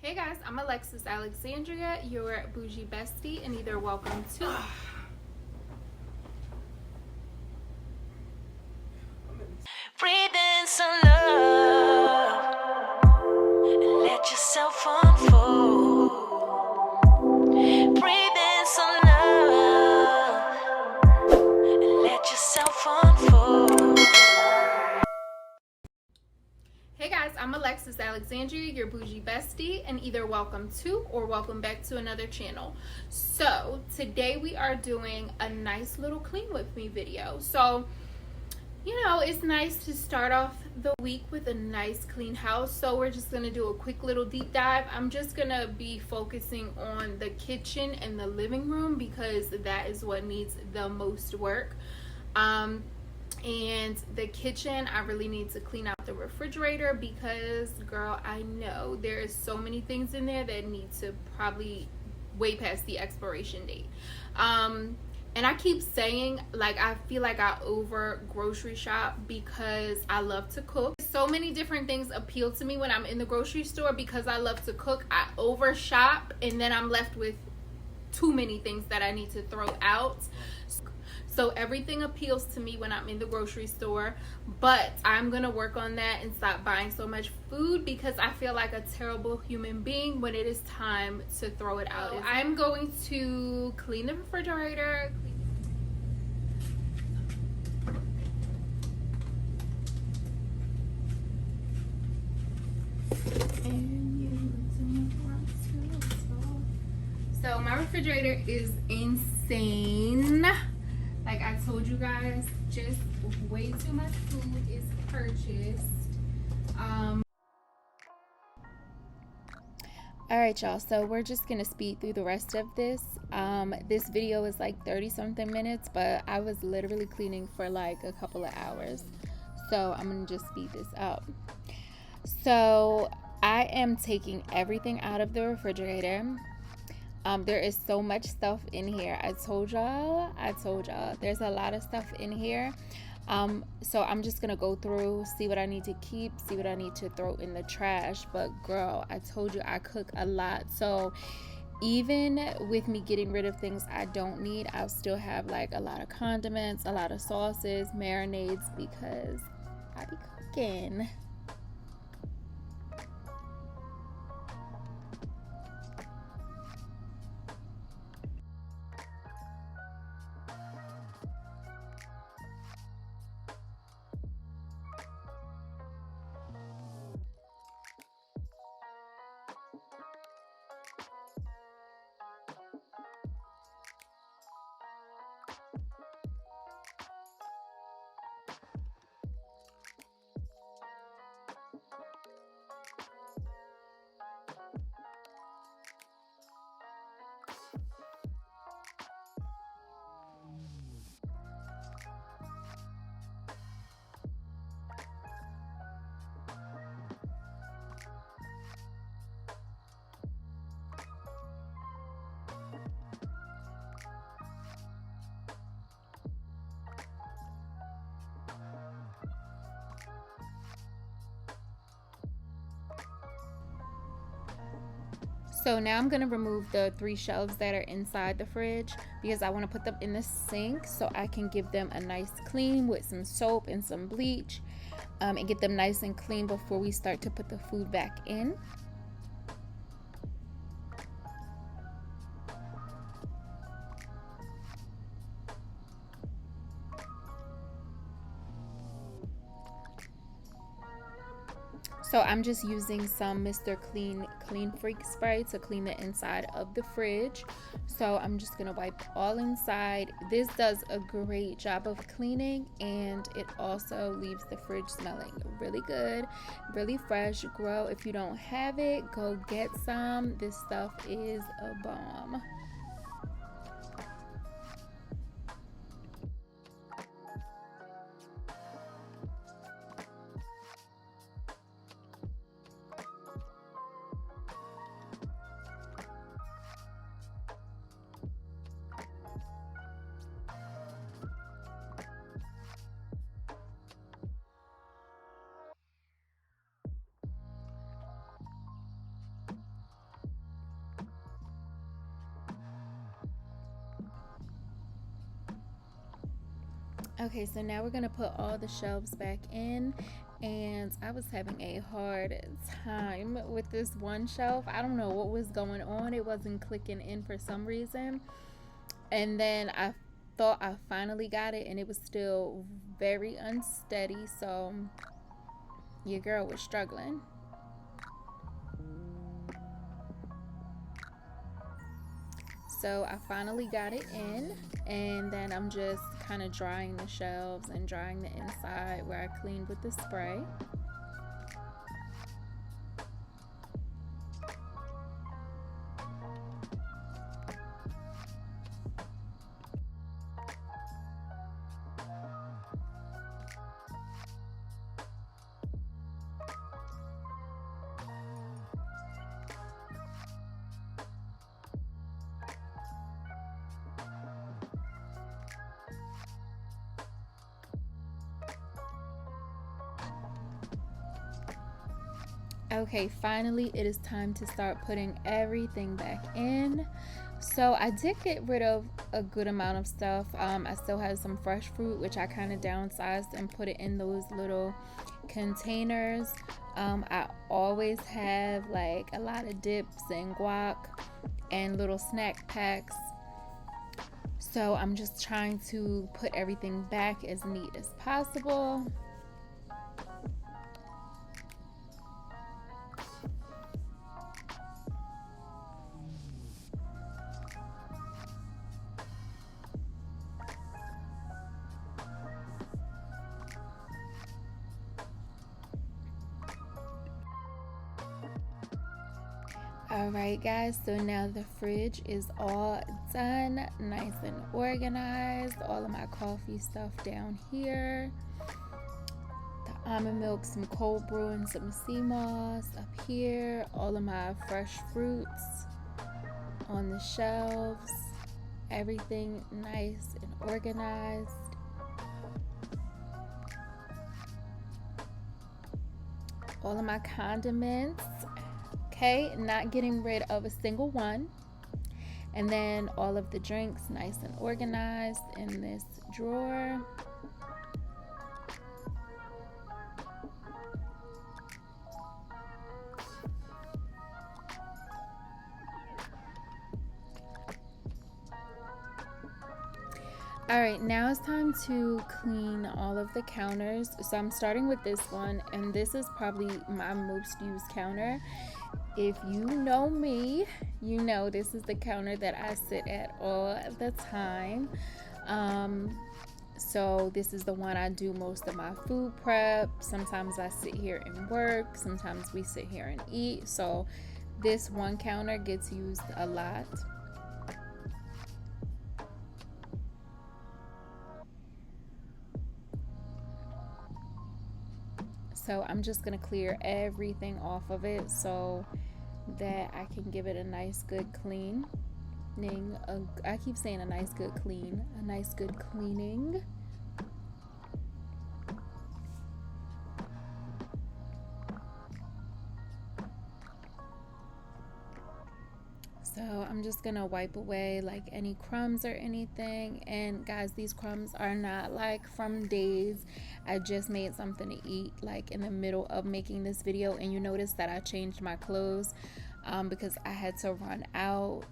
Hey guys, I'm Alexis Alexandria, your bougie bestie, and either welcome to Breathe in some love and let yourself unfold. Breathe in some love and let yourself unfold. Hey guys, I'm Alexis Alexandria, your bougie bestie, and either welcome to or welcome back to another channel. So today we are doing a nice little clean with me video. So it's nice to start off the week with a nice clean house. So we're just going to do a quick little deep dive. I'm just going to be focusing on the kitchen and the living room because that is what needs the most work. And the kitchen, I really need to clean out the refrigerator because, girl, I know there is so many things in there that need to probably way past the expiration date. And I keep saying, like, I feel like I over grocery shop because I love to cook. So many different things appeal to me when I'm in the grocery store because I love to cook. I over shop and then I'm left with too many things that I need to throw out. So everything appeals to me when I'm in the grocery store, but I'm gonna work on that and stop buying so much food because I feel like a terrible human being when it is time to throw it out. So I'm going to clean the refrigerator. So my refrigerator is insane. Like I told you guys, just way too much food is purchased. Alright y'all, so we're just gonna speed through the rest of this. This video is like 30 something minutes, but I was literally cleaning for like a couple of hours. So I'm gonna just speed this up. So I am taking everything out of the refrigerator. There is so much stuff in here. I told y'all there's a lot of stuff in here. So I'm just gonna go through, see what I need to keep, see what I need to throw in the trash. But girl, I told you I cook a lot, so even with me getting rid of things I don't need, I'll still have like a lot of condiments, a lot of sauces, marinades, because I be cooking. So now I'm going to remove the 3 shelves that are inside the fridge because I want to put them in the sink so I can give them a nice clean with some soap and some bleach, and get them nice and clean before we start to put the food back in. So I'm just using some Mr. Clean Freak spray to clean the inside of the fridge. So I'm just gonna wipe all inside. This does a great job of cleaning, and it also leaves the fridge smelling really good, really fresh. Girl, if you don't have it, go get some. This stuff is a bomb. Okay, so now we're gonna put all the shelves back in, and I was having a hard time with this one shelf. I don't know what was going on. It wasn't clicking in for some reason. And then I thought I finally got it, and it was still very unsteady, so your girl was struggling. So I finally got it in, and then I'm just kind of drying the shelves and drying the inside where I cleaned with the spray. Okay, finally it is time to start putting everything back in. So I did get rid of a good amount of stuff. I still have some fresh fruit, which I kind of downsized and put it in those little containers. I always have like a lot of dips and guac and little snack packs. So I'm just trying to put everything back as neat as possible. Alright guys, so now the fridge is all done, nice and organized. All of my coffee stuff down here, the almond milk, some cold brew, and some sea moss up here. All of my fresh fruits on the shelves, everything nice and organized. All of my condiments. Okay, not getting rid of a single one. And then all of the drinks nice and organized in this drawer. Alright, now it's time to clean all of the counters. So I'm starting with this one, and this is probably my most used counter. If you know me, you know this is the counter that I sit at all the time. So this is the one I do most of my food prep. Sometimes I sit here and work. Sometimes we sit here and eat. So this one counter gets used a lot. So I'm just going to clear everything off of it so that I can give it a nice good cleaning. I keep saying a nice good clean, a nice good cleaning. So I'm just gonna wipe away like any crumbs or anything. And guys, these crumbs are not like from days. I just made something to eat like in the middle of making this video, and you notice that I changed my clothes because I had to run out.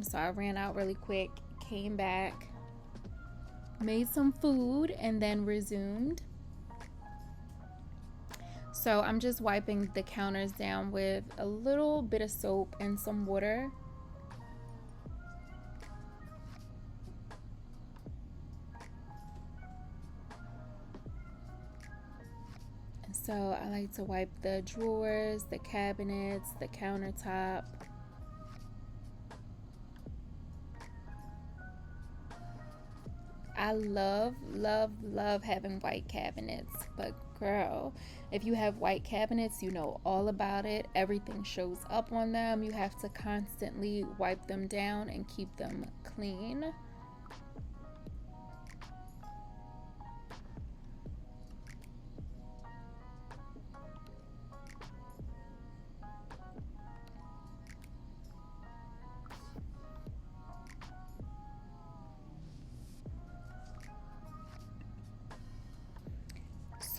So I ran out really quick, came back, made some food, and then resumed. So I'm just wiping the counters down with a little bit of soap and some water. So I like to wipe the drawers, the cabinets, the countertop. I love having white cabinets, but girl, if you have white cabinets, you know all about it. Everything shows up on them. You have to constantly wipe them down and keep them clean.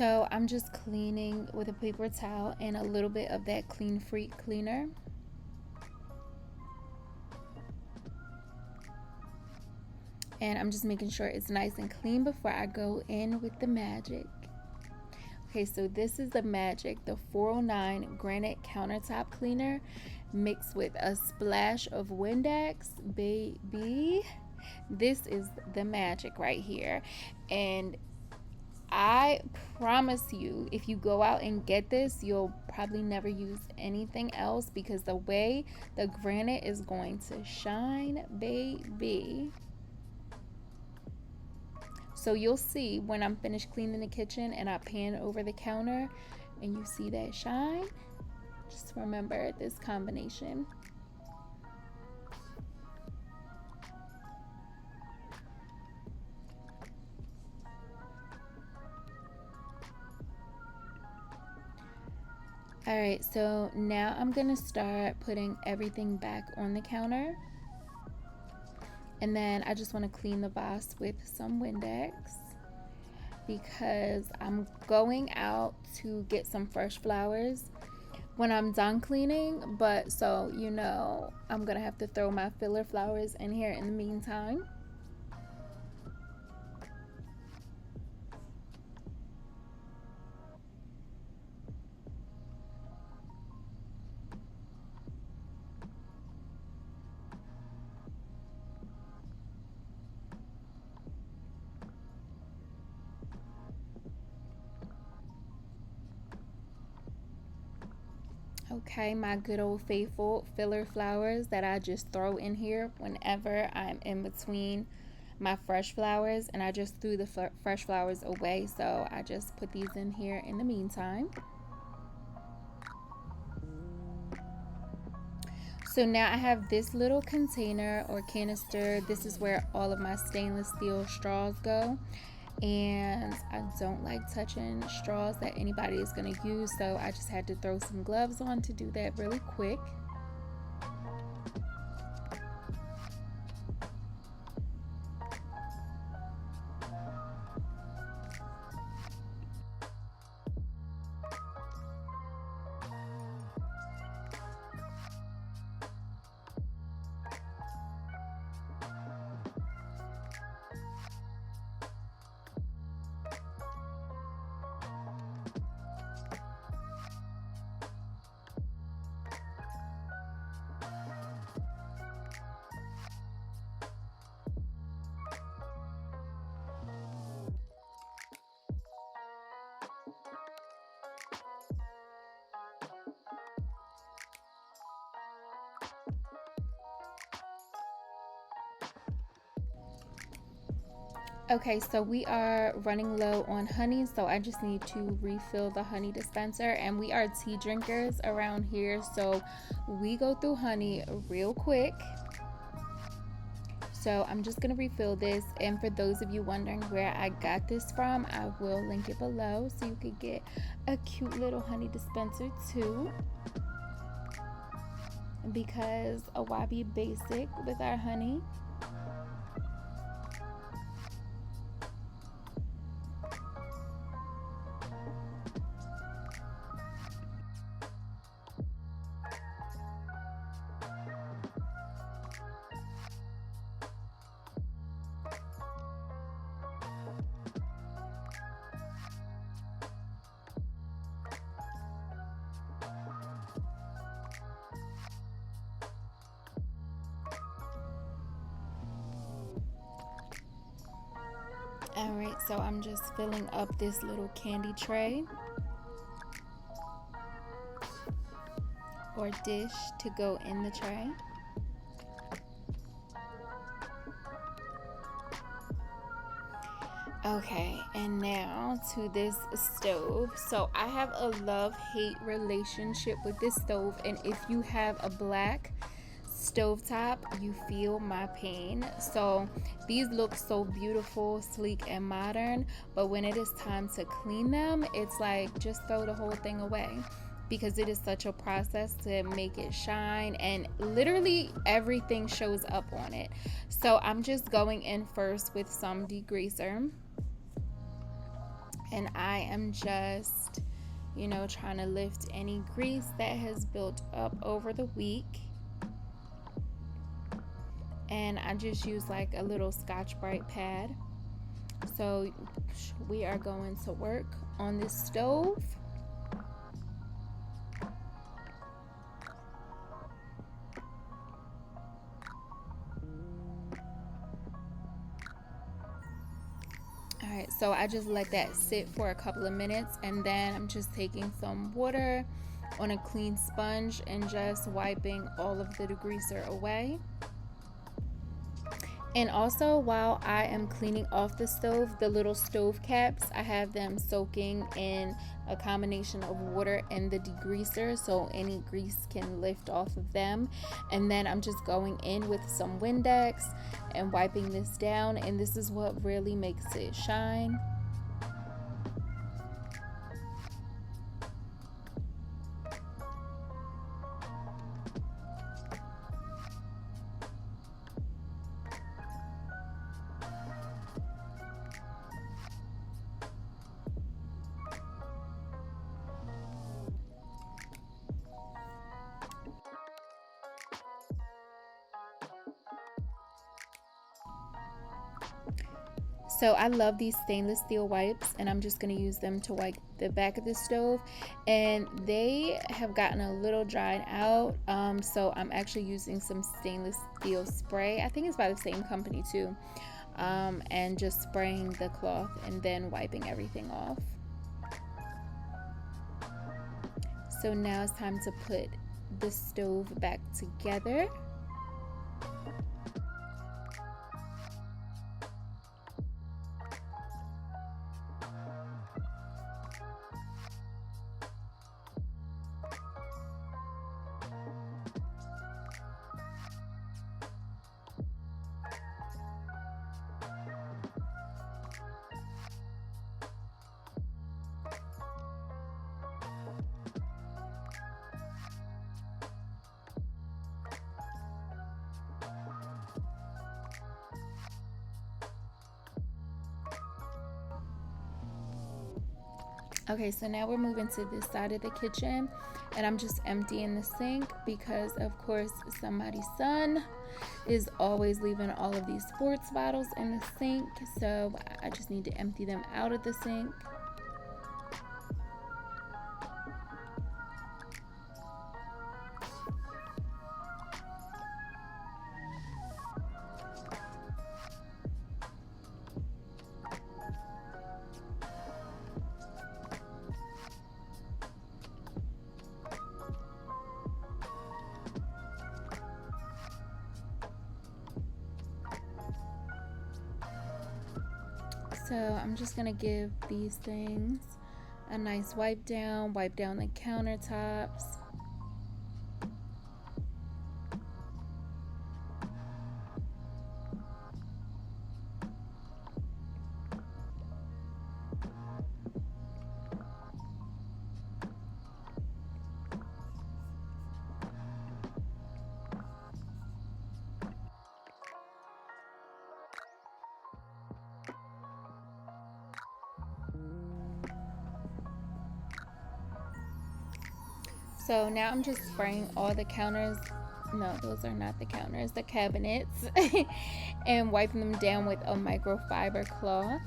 So I'm just cleaning with a paper towel and a little bit of that Clean Freak cleaner. And I'm just making sure it's nice and clean before I go in with the magic. Okay, so this is the magic, the 409 granite countertop cleaner mixed with a splash of Windex, baby. This is the magic right here. And I promise you, if you go out and get this, you'll probably never use anything else, because the way the granite is going to shine, baby. So you'll see when I'm finished cleaning the kitchen and I pan over the counter and you see that shine, just remember this combination. Alright, so now I'm going to start putting everything back on the counter. And then I just want to clean the vase with some Windex, because I'm going out to get some fresh flowers when I'm done cleaning. But so you know, I'm going to have to throw my filler flowers in here in the meantime. Okay, my good old faithful filler flowers that I just throw in here whenever I'm in between my fresh flowers, and I just threw the fresh flowers away, so I just put these in here in the meantime. So now I have this little container or canister. This is where all of my stainless steel straws go. And I don't like touching straws that anybody is going to use, so I just had to throw some gloves on to do that really quick. Okay, so we are running low on honey, so I just need to refill the honey dispenser. And we are tea drinkers around here, so we go through honey real quick. So I'm just gonna refill this, and for those of you wondering where I got this from, I will link it below so you could get a cute little honey dispenser too, because why be basic with our honey? Alright, so I'm just filling up this little candy tray or dish to go in the tray. Okay, and now to this stove. So I have a love-hate relationship with this stove, and if you have a black stovetop, you feel my pain. So these look so beautiful, sleek, and modern, but when it is time to clean them, it's like just throw the whole thing away, because it is such a process to make it shine, and literally everything shows up on it. So I'm just going in first with some degreaser, and I am just, you know, trying to lift any grease that has built up over the week. And I just use like a little Scotch-Brite pad. So we are going to work on this stove. Alright, so I just let that sit for a couple of minutes, and then I'm just taking some water on a clean sponge and just wiping all of the degreaser away. And also, while I am cleaning off the stove, the little stove caps, I have them soaking in a combination of water and the degreaser so any grease can lift off of them. And then I'm just going in with some Windex and wiping this down, and this is what really makes it shine. So I love these stainless steel wipes, and I'm just going to use them to wipe the back of the stove, and they have gotten a little dried out, so I'm actually using some stainless steel spray. I think it's by the same company too, and just spraying the cloth and then wiping everything off. So now it's time to put the stove back together. Okay, so now we're moving to this side of the kitchen, and I'm just emptying the sink because, of course, somebody's son is always leaving all of these sports bottles in the sink, so I just need to empty them out of the sink. So I'm just gonna give these things a nice wipe down the countertops. So now I'm just spraying all the counters, no, those are not the counters, the cabinets, and wiping them down with a microfiber cloth.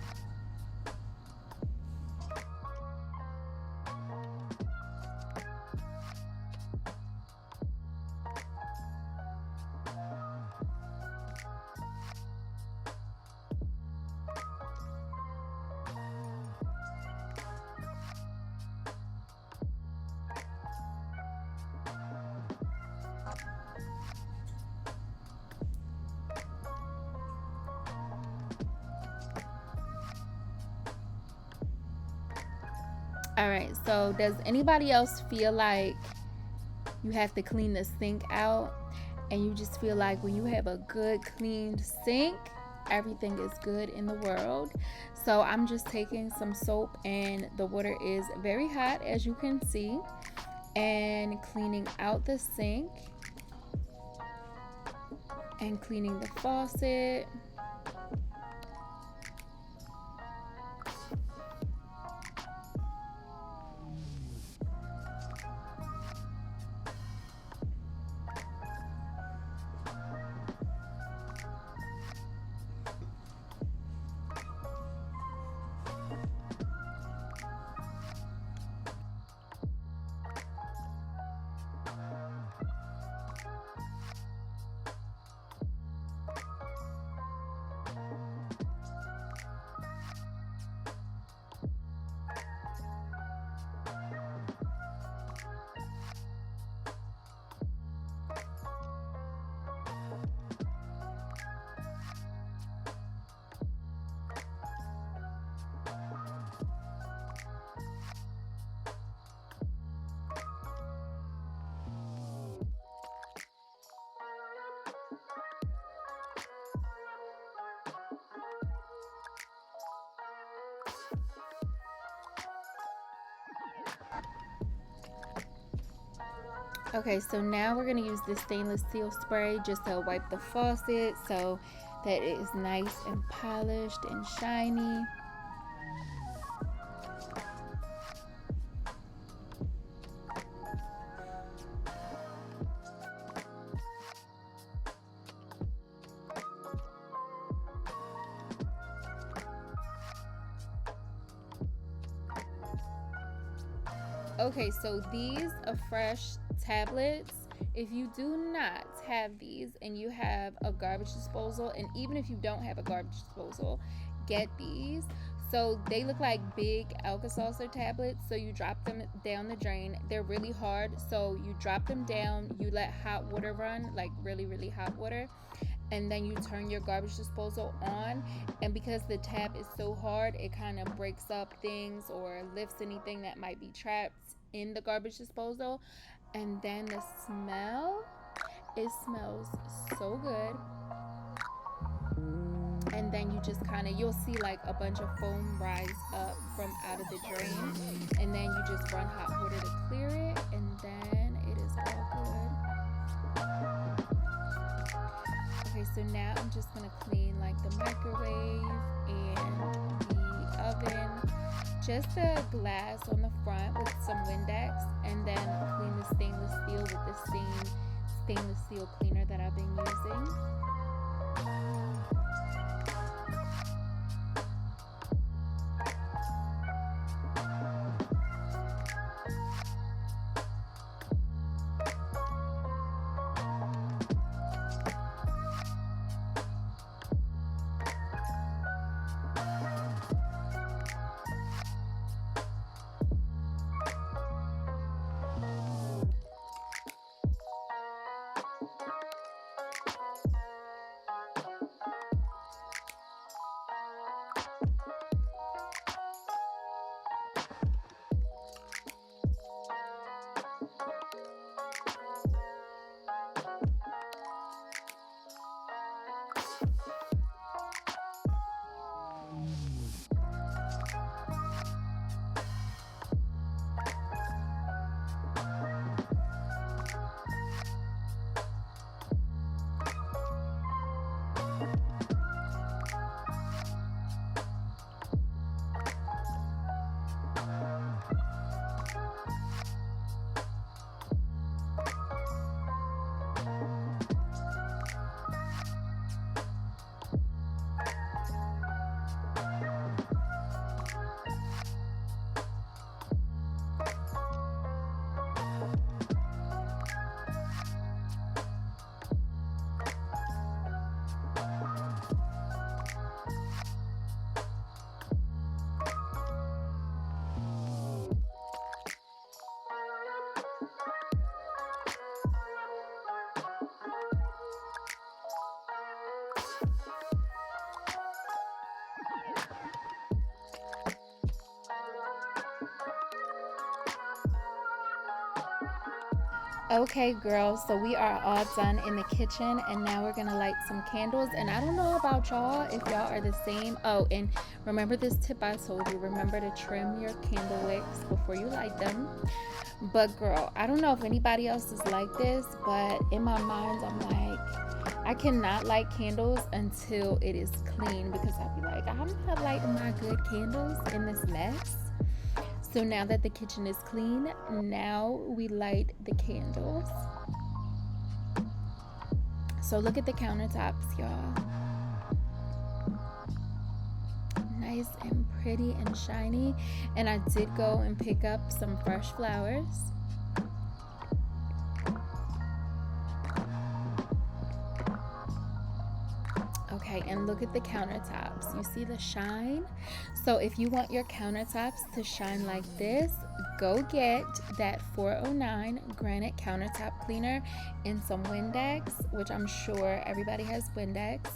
All right, so does anybody else feel like you have to clean the sink out, and you just feel like when you have a good cleaned sink, everything is good in the world? So I'm just taking some soap, and the water is very hot, as you can see, and cleaning out the sink and cleaning the faucet. Okay, so now we're going to use this stainless steel spray just to wipe the faucet so that it is nice and polished and shiny. Okay, so these are fresh tablets. If you do not have these and you have a garbage disposal, and even if you don't have a garbage disposal, get these. So they look like big Alka-Seltzer tablets, so you drop them down the drain. They're really hard, so you drop them down, you let hot water run, like really, really hot water, and then you turn your garbage disposal on. And because the tap is so hard, it kind of breaks up things or lifts anything that might be trapped in the garbage disposal. And then the smell, it smells so good. And then you just kind of, you'll see like a bunch of foam rise up from out of the drain, and then you just run hot water to clear it, and then it is all good. Okay, so now I'm just gonna clean like the microwave and the oven, just the glass on the front with some Windex, and then clean the stainless steel with the same stainless steel cleaner that I've been using. Okay, girls, so we are all done in the kitchen, and now we're gonna light some candles. And I don't know about y'all, if y'all are the same. Oh, and remember this tip I told you, remember to trim your candle wicks before you light them. But girl, I don't know if anybody else is like this, but in my mind I'm like, I cannot light candles until it is clean, because I'll be like, I'm not lighting my good candles in this mess. So now that the kitchen is clean, now we light the candles. So look at the countertops, y'all. Nice and pretty and shiny. And I did go and pick up some fresh flowers. Okay, and look at the countertops. You see the shine? So if you want your countertops to shine like this, go get that 409 granite countertop cleaner and some Windex, which I'm sure everybody has Windex.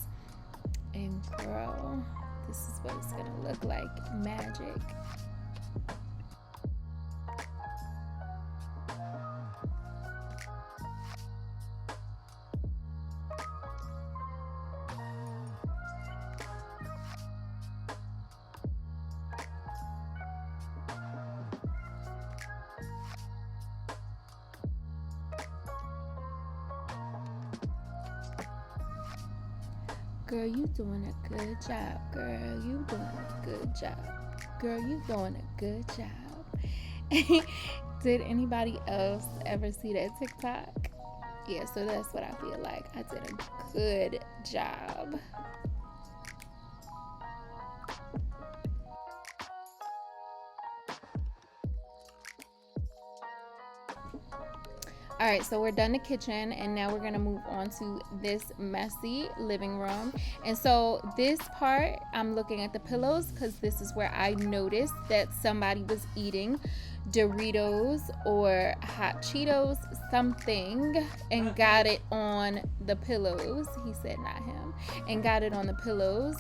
And girl, this is what it's gonna look like. Magic. Girl, you doing a good job. Girl, you doing a good job. Girl, you doing a good job. Did anybody else ever see that TikTok? Yeah, so that's what I feel like. I did a good job. All right, so we're done the kitchen, and now we're gonna move on to this messy living room. And so this part, I'm looking at the pillows because this is where I noticed that somebody was eating Doritos or hot Cheetos, something, and got it on the pillows. He said not him, and got it on the pillows.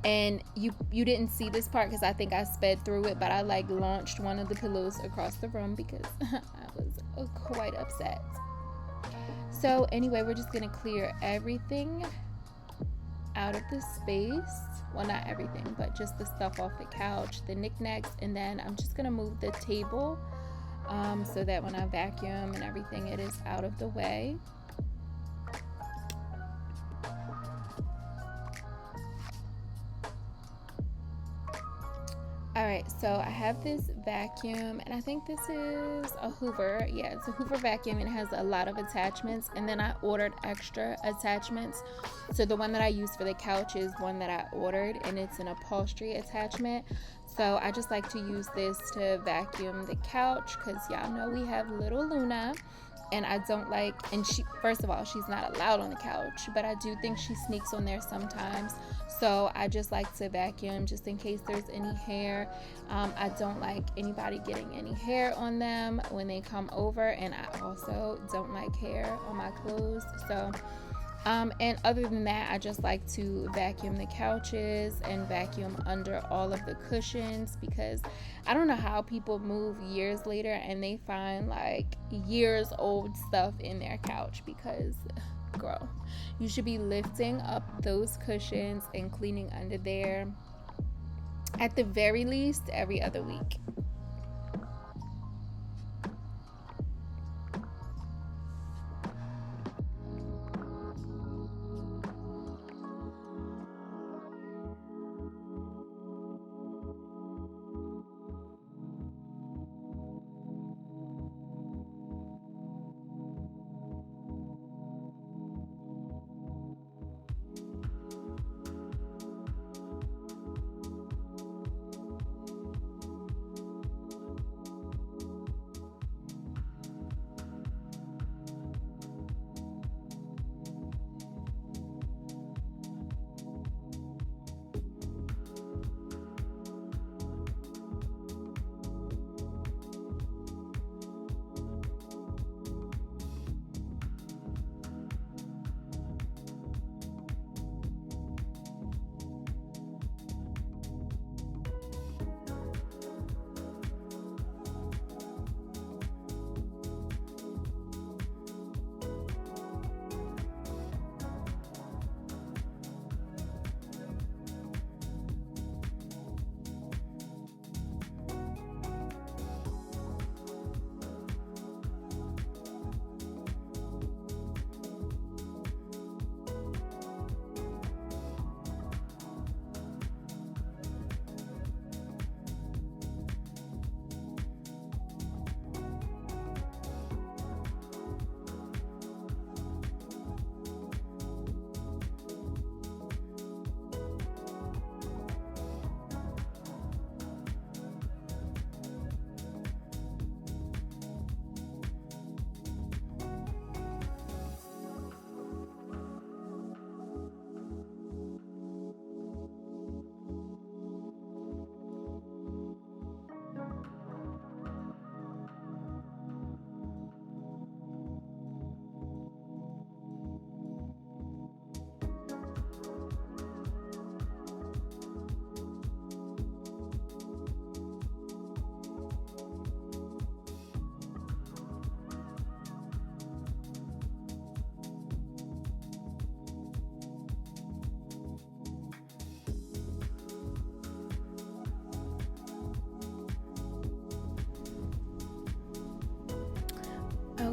And you didn't see this part because I think I sped through it, but I like launched one of the pillows across the room because I was quite upset. So anyway, we're just gonna clear everything out of the space. Well, not everything, but just the stuff off the couch, the knickknacks, and then I'm just gonna move the table so that when I vacuum and everything, it is out of the way. All right, so I have this vacuum, and I think this is a Hoover. Yeah, it's a Hoover vacuum, and it has a lot of attachments. And then I ordered extra attachments. So the one that I use for the couch is one that I ordered, and it's an upholstery attachment. So I just like to use this to vacuum the couch because y'all know we have little Luna. And I don't like, and she, first of all, she's not allowed on the couch, but I do think she sneaks on there sometimes. So I just like to vacuum just in case there's any hair. I don't like anybody getting any hair on them when they come over, and I also don't like hair on my clothes. So and other than that, I just like to vacuum the couches and vacuum under all of the cushions because I don't know how people move years later and they find like years old stuff in their couch because, girl, you should be lifting up those cushions and cleaning under there at the very least every other week.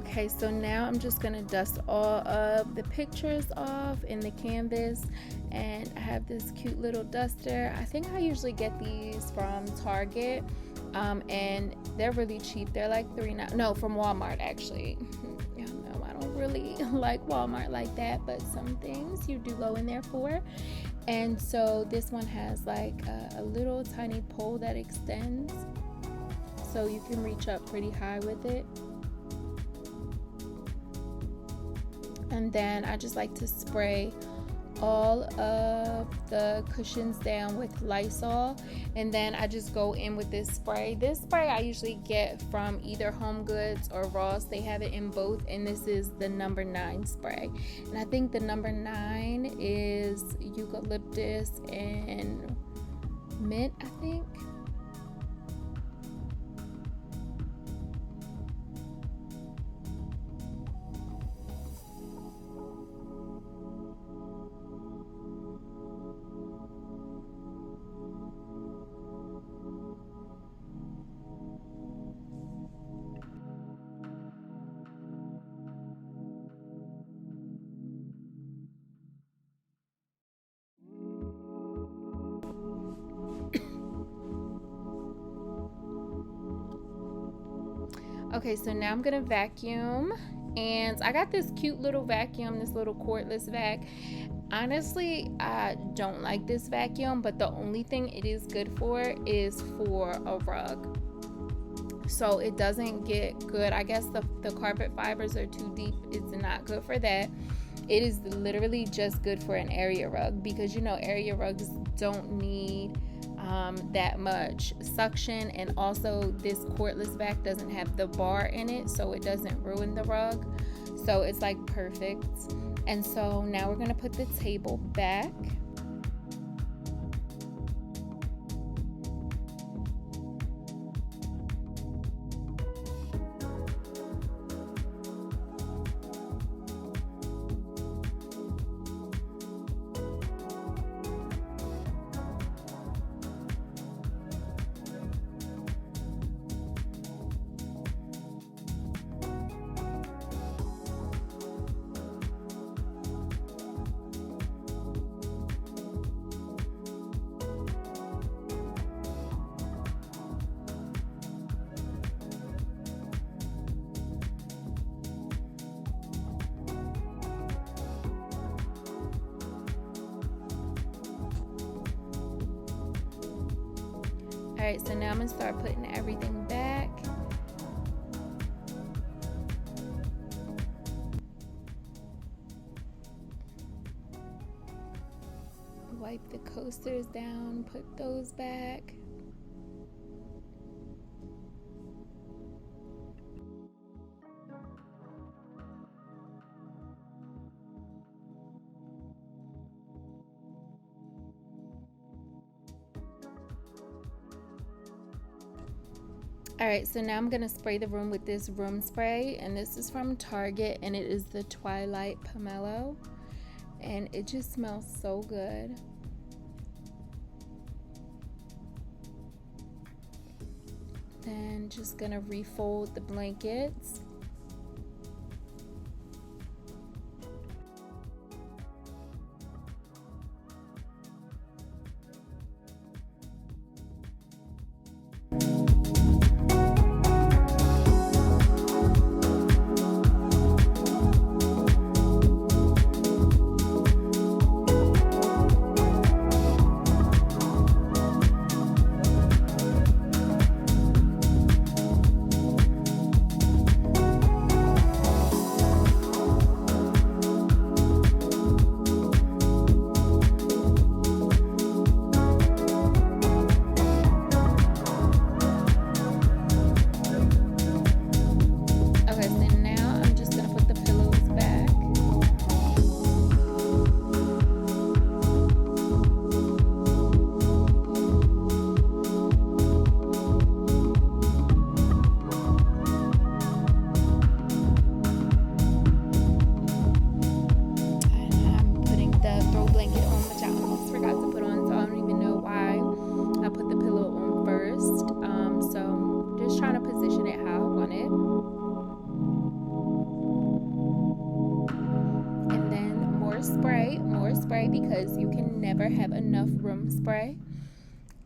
Okay, so now I'm just gonna dust all of the pictures off in the canvas, and I have this cute little duster. I think I usually get these from Target, and they're really cheap. They're like from Walmart actually. Y'all know I don't really like Walmart like that, but some things you do go in there for. And so this one has like a little tiny pole that extends, so you can reach up pretty high with it. And then I just like to spray all of the cushions down with Lysol, and then I just go in with this spray. This spray I usually get from either Home Goods or Ross. They have it in both, and this is the number 9 spray, and I think the number 9 is eucalyptus and mint, I think. Okay, so now I'm gonna vacuum, and I got this cute little vacuum, this little cordless vac. Honestly, I don't like this vacuum, but the only thing it is good for is for a rug. So it doesn't get good. I guess the carpet fibers are too deep. It's not good for that. It is literally just good for an area rug, because you know area rugs don't need that much suction, and also this cordless vac doesn't have the bar in it, so it doesn't ruin the rug. So it's like perfect. And so now we're gonna put the table back. Alright, so now I'm gonna start putting everything back. Wipe the coasters down, put those back. Alright, so now I'm going to spray the room with this room spray, and this is from Target, and it is the Twilight Pomelo, and it just smells so good. Then just going to refold the blankets. more spray because you can never have enough room spray.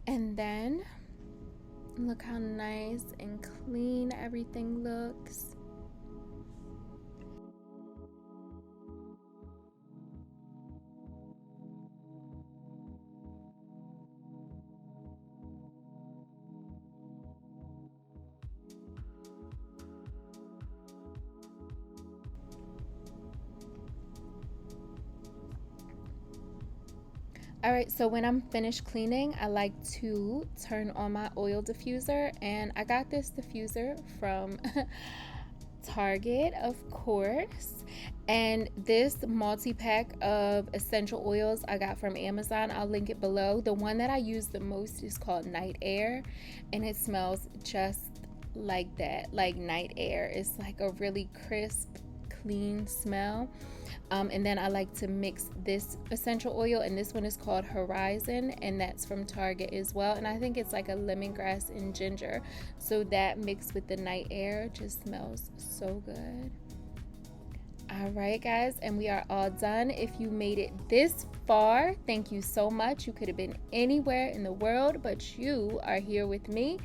And then look how nice and clean everything looks. Alright, so when I'm finished cleaning, I like to turn on my oil diffuser, and I got this diffuser from Target, of course. And this multi-pack of essential oils I got from Amazon. I'll link it below. The one that I use the most is called Night Air, and it smells just like that, like night air. It's like a really crisp, clean smell. And then I like to mix this essential oil, and this one is called Horizon, and that's from Target as well. And I think it's like a lemongrass and ginger, so that mixed with the night air just smells so good. All right, guys, and we are all done. If you made it this far, thank you so much. You could have been anywhere in the world, but you are here with me.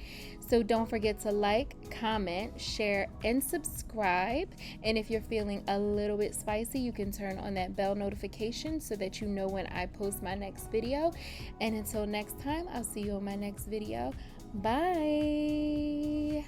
So don't forget to like, comment, share, and subscribe. And if you're feeling a little bit spicy, you can turn on that bell notification so that you know when I post my next video. And until next time, I'll see you on my next video. Bye.